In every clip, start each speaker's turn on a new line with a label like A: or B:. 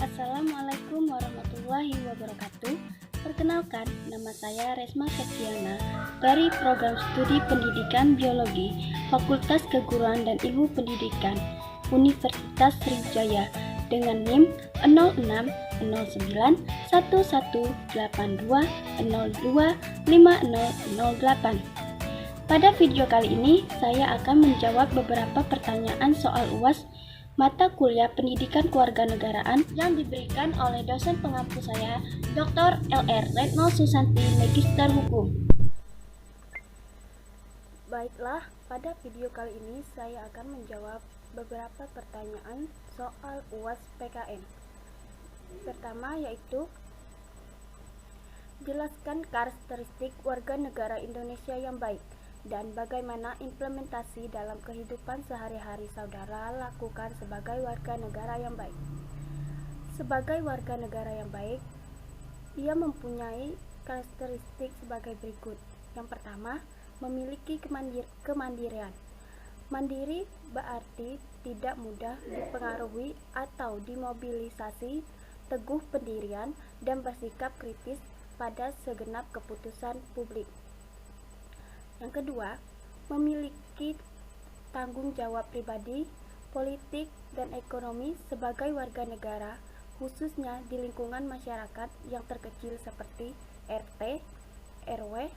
A: Assalamualaikum warahmatullahi wabarakatuh. Perkenalkan, nama saya Resma Septiana dari Program Studi Pendidikan Biologi Fakultas Keguruan dan Ilmu Pendidikan Universitas Sriwijaya dengan NIM 06091182025008. Pada video kali ini, saya akan menjawab beberapa pertanyaan soal UAS mata kuliah Pendidikan Kewarganegaraan yang diberikan oleh dosen pengampu saya, Dr. L.R. Retno Susanti, Magister Hukum. Baiklah, pada video kali ini saya akan menjawab beberapa pertanyaan soal UAS PKN. Pertama yaitu, jelaskan karakteristik warga negara Indonesia yang baik dan bagaimana implementasi dalam kehidupan sehari-hari saudara lakukan sebagai warga negara yang baik. Sebagai warga negara yang baik, ia mempunyai karakteristik sebagai berikut. Yang pertama, memiliki kemandirian. Mandiri berarti tidak mudah dipengaruhi atau dimobilisasi, teguh pendirian, dan bersikap kritis pada segenap keputusan publik. Yang kedua, memiliki tanggung jawab pribadi, politik, dan ekonomi sebagai warga negara, khususnya di lingkungan masyarakat yang terkecil seperti RT, RW,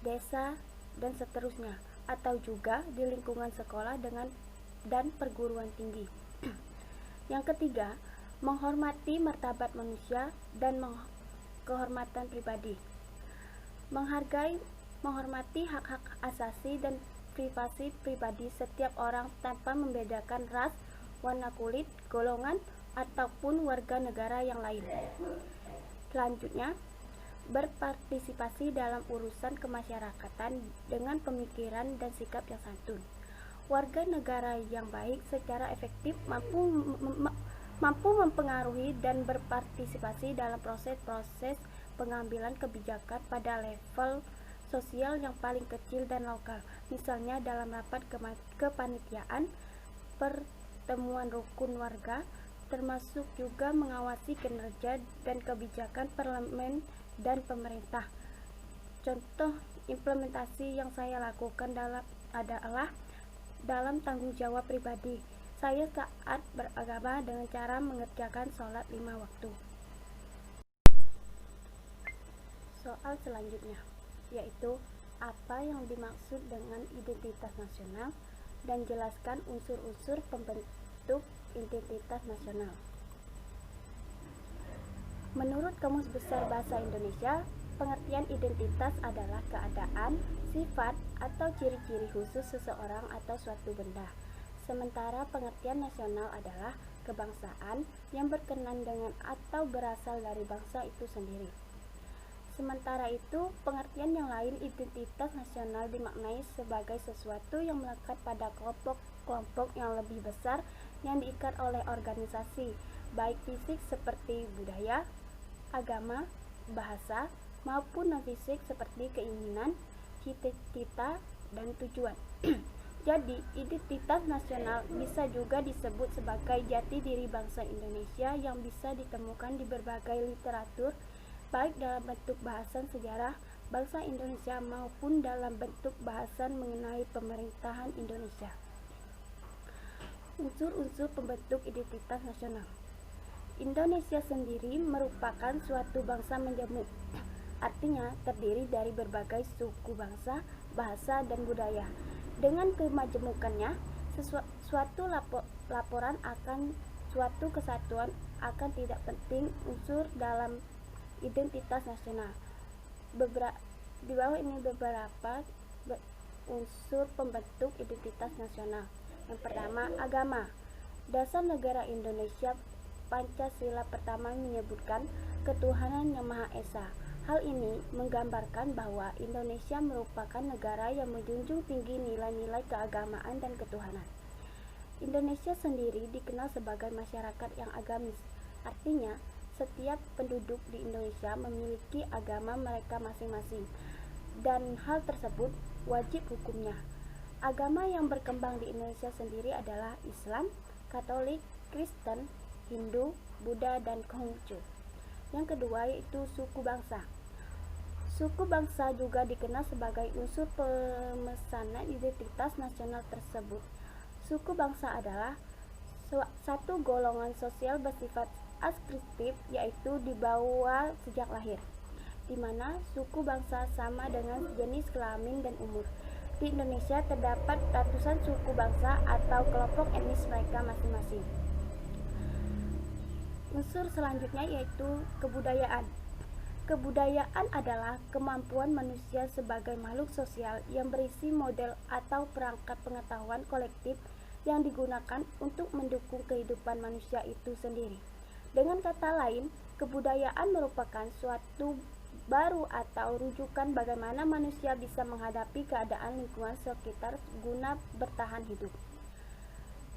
A: desa, dan seterusnya, atau juga di lingkungan sekolah dan perguruan tinggi. Yang ketiga, menghormati martabat manusia dan kehormatan pribadi. Menghormati hak-hak asasi dan privasi pribadi setiap orang tanpa membedakan ras, warna kulit, golongan, ataupun warga negara yang lain. Selanjutnya, berpartisipasi dalam urusan kemasyarakatan dengan pemikiran dan sikap yang santun. Warga negara yang baik secara efektif mampu mempengaruhi dan berpartisipasi dalam proses-proses pengambilan kebijakan pada level sosial yang paling kecil dan lokal, misalnya dalam rapat kepanitiaan, pertemuan rukun warga, termasuk juga mengawasi kinerja dan kebijakan parlemen dan pemerintah. Contoh implementasi yang saya lakukan adalah dalam tanggung jawab pribadi. Saya taat beragama dengan cara mengerjakan sholat 5 waktu. Soal selanjutnya yaitu, apa yang dimaksud dengan identitas nasional dan jelaskan unsur-unsur pembentuk identitas nasional. Menurut Kamus Besar Bahasa Indonesia, pengertian identitas adalah keadaan, sifat, atau ciri-ciri khusus seseorang atau suatu benda. Sementara pengertian nasional adalah kebangsaan yang berkenan dengan atau berasal dari bangsa itu sendiri. Sementara itu, pengertian yang lain identitas nasional dimaknai sebagai sesuatu yang melekat pada kelompok-kelompok yang lebih besar yang diikat oleh organisasi, baik fisik seperti budaya, agama, bahasa, maupun non-fisik seperti keinginan, cita-cita, dan tujuan. Jadi, identitas nasional bisa juga disebut sebagai jati diri bangsa Indonesia yang bisa ditemukan di berbagai literatur, baik dalam bentuk bahasan sejarah bangsa Indonesia maupun dalam bentuk bahasan mengenai pemerintahan Indonesia. Unsur-unsur pembentuk identitas nasional. Indonesia sendiri merupakan suatu bangsa majemuk, artinya terdiri dari berbagai suku bangsa, bahasa, dan budaya. Dengan kemajemukannya, suatu laporan akan suatu kesatuan akan tidak penting unsur dalam identitas nasional. Di bawah ini beberapa unsur pembentuk identitas nasional. Yang pertama, agama. Dasar negara Indonesia Pancasila pertama menyebutkan ketuhanan yang Maha Esa. Hal ini menggambarkan bahwa Indonesia merupakan negara yang menjunjung tinggi nilai-nilai keagamaan dan ketuhanan. Indonesia sendiri dikenal sebagai masyarakat yang agamis. Artinya, setiap penduduk di Indonesia memiliki agama mereka masing-masing, dan hal tersebut wajib hukumnya. Agama yang berkembang di Indonesia sendiri adalah Islam, Katolik, Kristen, Hindu, Buddha, dan Konghucu. Yang kedua yaitu suku bangsa. Suku bangsa juga dikenal sebagai unsur pemesanan identitas nasional tersebut. Suku bangsa adalah satu golongan sosial bersifat askriptif, yaitu dibawa sejak lahir, di mana suku bangsa sama dengan jenis kelamin dan umur. Di Indonesia terdapat ratusan suku bangsa atau kelompok etnis mereka masing-masing. Unsur selanjutnya yaitu kebudayaan. Kebudayaan adalah kemampuan manusia sebagai makhluk sosial yang berisi model atau perangkat pengetahuan kolektif yang digunakan untuk mendukung kehidupan manusia itu sendiri. Dengan kata lain, kebudayaan merupakan suatu baru atau rujukan bagaimana manusia bisa menghadapi keadaan lingkungan sekitar guna bertahan hidup.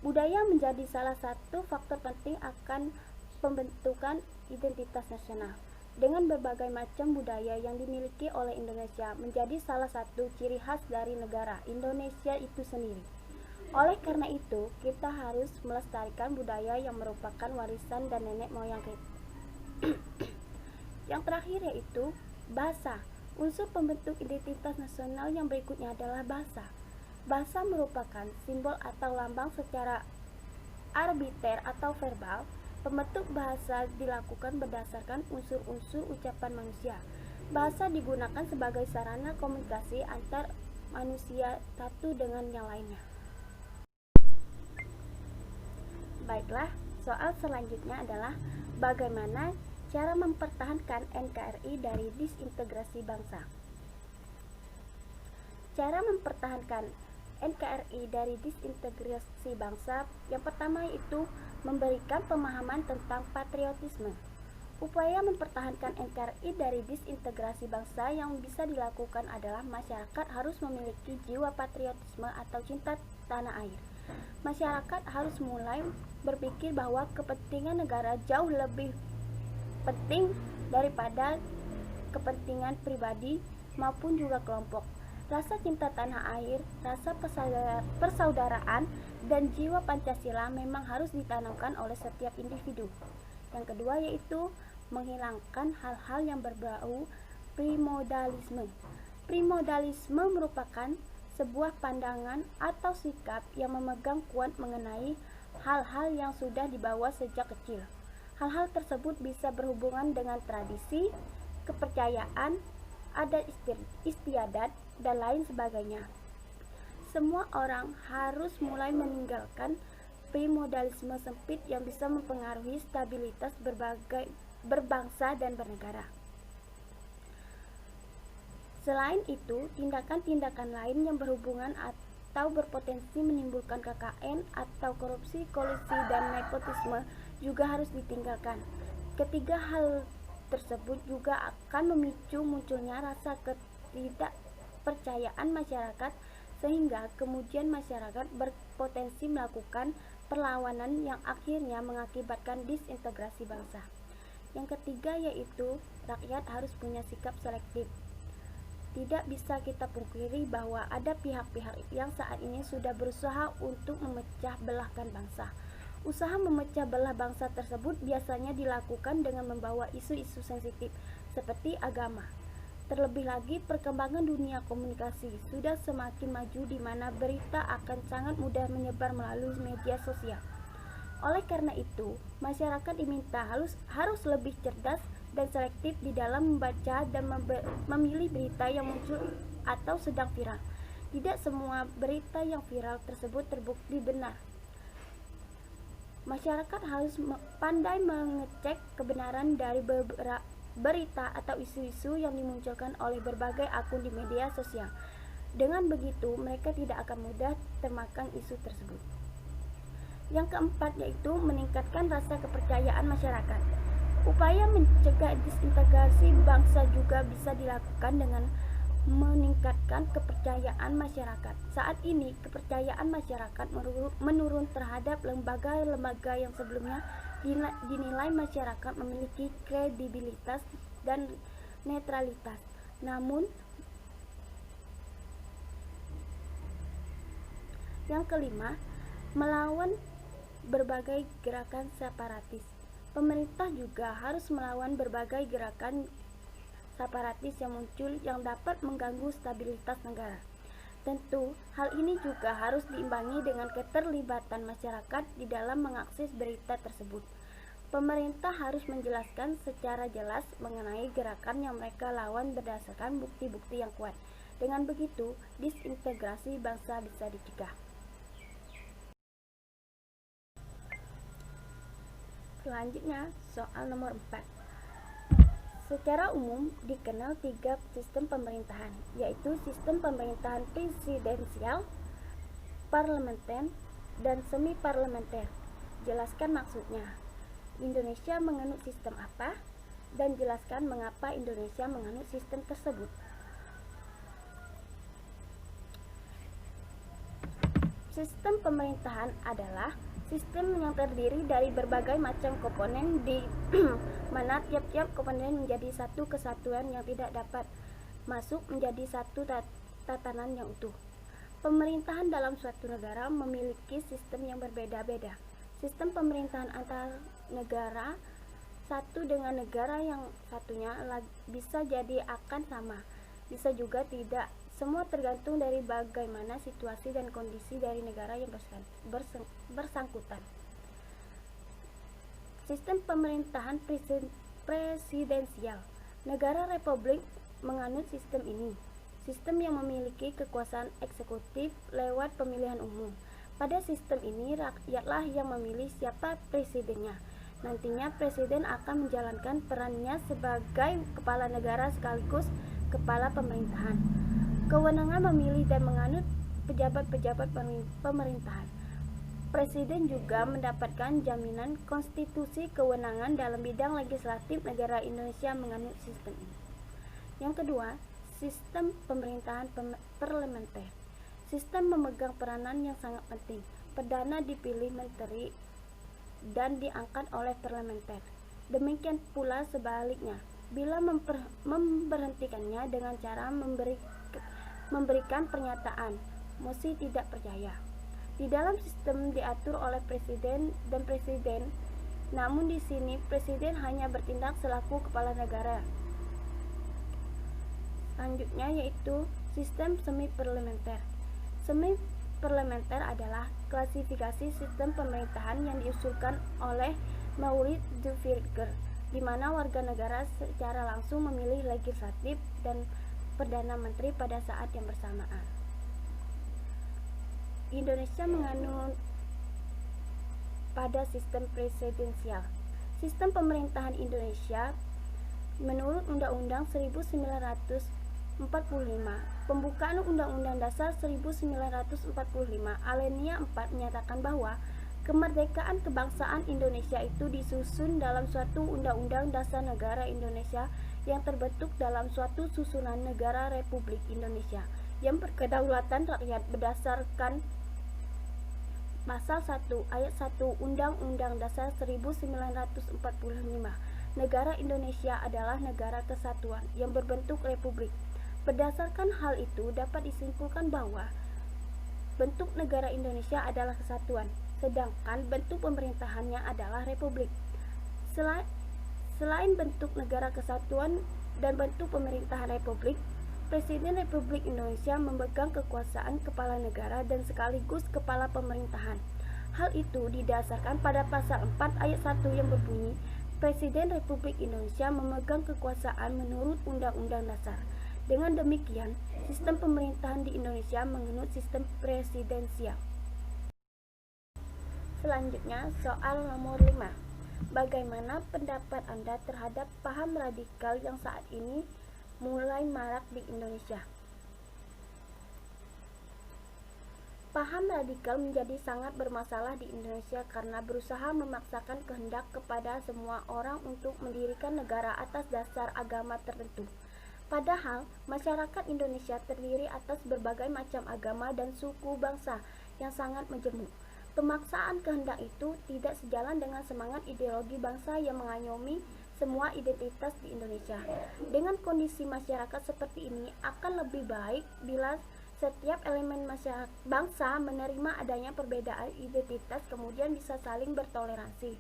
A: Budaya menjadi salah satu faktor penting akan pembentukan identitas nasional. Dengan berbagai macam budaya yang dimiliki oleh Indonesia menjadi salah satu ciri khas dari negara Indonesia itu sendiri. Oleh karena itu, kita harus melestarikan budaya yang merupakan warisan dan nenek moyang kita. Yang terakhir yaitu bahasa. Unsur pembentuk identitas nasional yang berikutnya adalah bahasa. Bahasa merupakan simbol atau lambang secara arbiter atau verbal. Pembentuk bahasa dilakukan berdasarkan unsur-unsur ucapan manusia. Bahasa digunakan sebagai sarana komunikasi antar manusia satu dengan yang lainnya. Baiklah, soal selanjutnya adalah bagaimana cara mempertahankan NKRI dari disintegrasi bangsa. Cara mempertahankan NKRI dari disintegrasi bangsa yang pertama yaitu memberikan pemahaman tentang patriotisme. Upaya mempertahankan NKRI dari disintegrasi bangsa yang bisa dilakukan adalah masyarakat harus memiliki jiwa patriotisme atau cinta tanah air. Masyarakat harus mulai berpikir bahwa kepentingan negara jauh lebih penting daripada kepentingan pribadi maupun juga kelompok. Rasa cinta tanah air, rasa persaudaraan, dan jiwa Pancasila memang harus ditanamkan oleh setiap individu. Yang kedua yaitu menghilangkan hal-hal yang berbau primodalisme. Primodalisme merupakan sebuah pandangan atau sikap yang memegang kuat mengenai hal-hal yang sudah dibawa sejak kecil. Hal-hal tersebut bisa berhubungan dengan tradisi, kepercayaan, adat istiadat, dan lain sebagainya. Semua orang harus mulai meninggalkan primodalisme sempit yang bisa mempengaruhi stabilitas berbangsa dan bernegara. Selain itu, tindakan-tindakan lain yang berhubungan atau berpotensi menimbulkan KKN atau korupsi, kolusi, dan nepotisme juga harus ditinggalkan. Ketiga hal tersebut juga akan memicu munculnya rasa ketidakpercayaan masyarakat sehingga kemudian masyarakat berpotensi melakukan perlawanan yang akhirnya mengakibatkan disintegrasi bangsa. Yang ketiga yaitu rakyat harus punya sikap selektif. Tidak bisa kita pungkiri bahwa ada pihak-pihak yang saat ini sudah berusaha untuk memecah belahkan bangsa. Usaha memecah belah bangsa tersebut biasanya dilakukan dengan membawa isu-isu sensitif seperti agama. Terlebih lagi, perkembangan dunia komunikasi sudah semakin maju di mana berita akan sangat mudah menyebar melalui media sosial. Oleh karena itu, masyarakat diminta harus lebih cerdas dan selektif di dalam membaca dan memilih berita yang muncul atau sedang viral. Tidak semua berita yang viral tersebut terbukti benar. Masyarakat harus pandai mengecek kebenaran dari berita atau isu-isu yang dimunculkan oleh berbagai akun di media sosial. Dengan begitu, mereka tidak akan mudah termakan isu tersebut. Yang keempat yaitu meningkatkan rasa kepercayaan masyarakat. Upaya mencegah disintegrasi bangsa juga bisa dilakukan dengan meningkatkan kepercayaan masyarakat. Saat ini, kepercayaan masyarakat menurun terhadap lembaga-lembaga yang sebelumnya dinilai masyarakat memiliki kredibilitas dan netralitas. Namun, yang kelima, melawan berbagai gerakan separatis. Pemerintah juga harus melawan berbagai gerakan separatis yang muncul yang dapat mengganggu stabilitas negara. Tentu, hal ini juga harus diimbangi dengan keterlibatan masyarakat di dalam mengakses berita tersebut. Pemerintah harus menjelaskan secara jelas mengenai gerakan yang mereka lawan berdasarkan bukti-bukti yang kuat. Dengan begitu, disintegrasi bangsa bisa dicegah. Selanjutnya, soal nomor 4. Secara umum dikenal 3 sistem pemerintahan, yaitu sistem pemerintahan presidensial, parlementer, dan semi-parlementer. Jelaskan maksudnya. Indonesia menganut sistem apa? Dan jelaskan mengapa Indonesia menganut sistem tersebut. Sistem pemerintahan adalah sistem yang terdiri dari berbagai macam komponen di mana tiap-tiap komponen menjadi satu kesatuan yang tidak dapat masuk menjadi satu tatanan yang utuh. Pemerintahan dalam suatu negara memiliki sistem yang berbeda-beda. Sistem pemerintahan antar negara satu dengan negara yang satunya bisa jadi akan sama, bisa juga tidak. Semua tergantung dari bagaimana situasi dan kondisi dari negara yang bersangkutan. Sistem pemerintahan presidensial. Negara republik menganut sistem ini. Sistem yang memiliki kekuasaan eksekutif lewat pemilihan umum. Pada sistem ini rakyatlah yang memilih siapa presidennya. Nantinya presiden akan menjalankan perannya sebagai kepala negara sekaligus kepala pemerintahan. Kewenangan memilih dan menganut pejabat-pejabat pemerintahan. Presiden juga mendapatkan jaminan konstitusi kewenangan dalam bidang legislatif. Negara Indonesia menganut sistem ini. Yang kedua, sistem pemerintahan parlementer. Sistem memegang peranan yang sangat penting. Perdana dipilih menteri dan diangkat oleh parlementer. Demikian pula sebaliknya, bila memberhentikannya dengan cara memberikan pernyataan mosi tidak percaya. Di dalam sistem diatur oleh presiden dan presiden, namun di sini presiden hanya bertindak selaku kepala negara. Selanjutnya yaitu sistem semi-parlementer. Semi-parlementer adalah klasifikasi sistem pemerintahan yang diusulkan oleh Maurice Duverger, di mana warga negara secara langsung memilih legislatif dan Perdana Menteri pada saat yang bersamaan. Indonesia menganut pada sistem presidensial. Sistem pemerintahan Indonesia menurut Undang-Undang 1945, pembukaan Undang-Undang Dasar 1945, alinea 4 menyatakan bahwa kemerdekaan kebangsaan Indonesia itu disusun dalam suatu Undang-Undang Dasar Negara Indonesia yang terbentuk dalam suatu susunan negara Republik Indonesia yang berkedaulatan rakyat berdasarkan Pasal 1 Ayat 1 Undang-Undang Dasar 1945. Negara Indonesia adalah negara kesatuan yang berbentuk republik. Berdasarkan hal itu dapat disimpulkan bahwa bentuk negara Indonesia adalah kesatuan, sedangkan bentuk pemerintahannya adalah republik. Selain bentuk negara kesatuan dan bentuk pemerintahan republik, Presiden Republik Indonesia memegang kekuasaan kepala negara dan sekaligus kepala pemerintahan. Hal itu didasarkan pada pasal 4 ayat 1 yang berbunyi, Presiden Republik Indonesia memegang kekuasaan menurut Undang-Undang Dasar. Dengan demikian, sistem pemerintahan di Indonesia menganut sistem presidensial. Selanjutnya, soal nomor 5. Bagaimana pendapat Anda terhadap paham radikal yang saat ini mulai marak di Indonesia? Paham radikal menjadi sangat bermasalah di Indonesia karena berusaha memaksakan kehendak kepada semua orang untuk mendirikan negara atas dasar agama tertentu. Padahal, masyarakat Indonesia terdiri atas berbagai macam agama dan suku bangsa yang sangat majemuk. Pemaksaan kehendak itu tidak sejalan dengan semangat ideologi bangsa yang mengayomi semua identitas di Indonesia. Dengan kondisi masyarakat seperti ini, akan lebih baik bila Setiap elemen masyarakat bangsa menerima adanya perbedaan identitas kemudian bisa saling bertoleransi.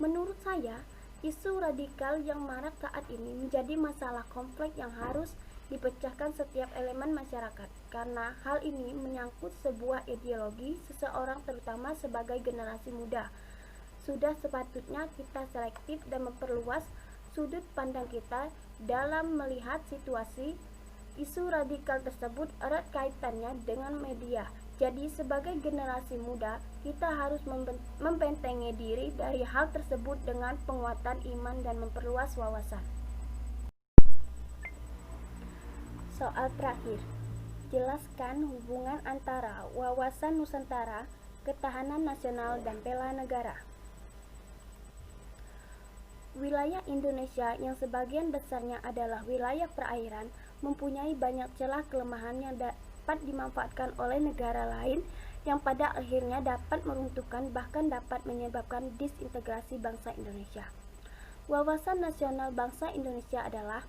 A: Menurut saya, isu radikal yang marak saat ini menjadi masalah kompleks yang harus dipecahkan setiap elemen masyarakat, karena hal ini menyangkut sebuah ideologi seseorang terutama sebagai generasi muda. Sudah sepatutnya kita selektif dan memperluas sudut pandang kita dalam melihat situasi. Isu radikal tersebut erat kaitannya dengan media. Jadi sebagai generasi muda, kita harus membentengi diri dari hal tersebut dengan penguatan iman dan memperluas wawasan. Soal terakhir, jelaskan hubungan antara wawasan Nusantara, ketahanan nasional, dan bela negara. Wilayah Indonesia yang sebagian besarnya adalah wilayah perairan mempunyai banyak celah kelemahan yang dapat dimanfaatkan oleh negara lain yang pada akhirnya dapat meruntuhkan bahkan dapat menyebabkan disintegrasi bangsa Indonesia. Wawasan nasional bangsa Indonesia adalah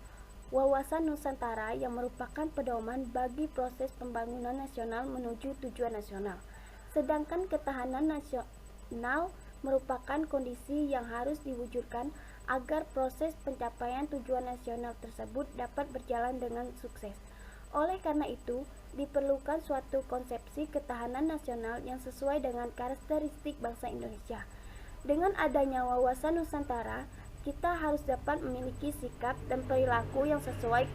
A: wawasan Nusantara yang merupakan pedoman bagi proses pembangunan nasional menuju tujuan nasional. Sedangkan ketahanan nasional merupakan kondisi yang harus diwujudkan agar proses pencapaian tujuan nasional tersebut dapat berjalan dengan sukses. Oleh karena itu, diperlukan suatu konsepsi ketahanan nasional yang sesuai dengan karakteristik bangsa Indonesia. Dengan adanya wawasan Nusantara, kita harus dapat memiliki sikap dan perilaku yang sesuai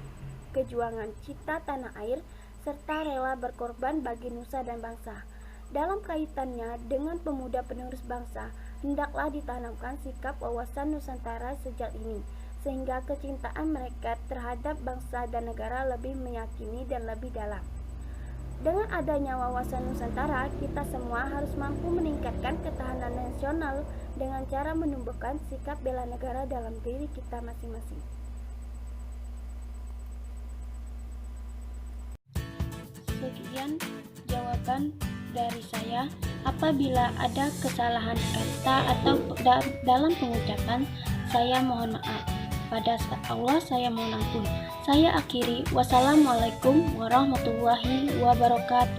A: kejuangan cita tanah air, serta rela berkorban bagi nusa dan bangsa. Dalam kaitannya dengan pemuda penerus bangsa, hendaklah ditanamkan sikap wawasan Nusantara sejak ini, sehingga kecintaan mereka terhadap bangsa dan negara lebih meyakini dan lebih dalam. Dengan adanya wawasan Nusantara, kita semua harus mampu meningkatkan ketahanan nasional dengan cara menumbuhkan sikap bela negara dalam diri kita masing-masing. Sekian jawaban dari saya. Apabila ada kesalahan kata atau dalam pengucapan, saya mohon maaf. Pada Allah saya mohon ampun. Saya akhiri. Wassalamualaikum warahmatullahi wabarakatuh.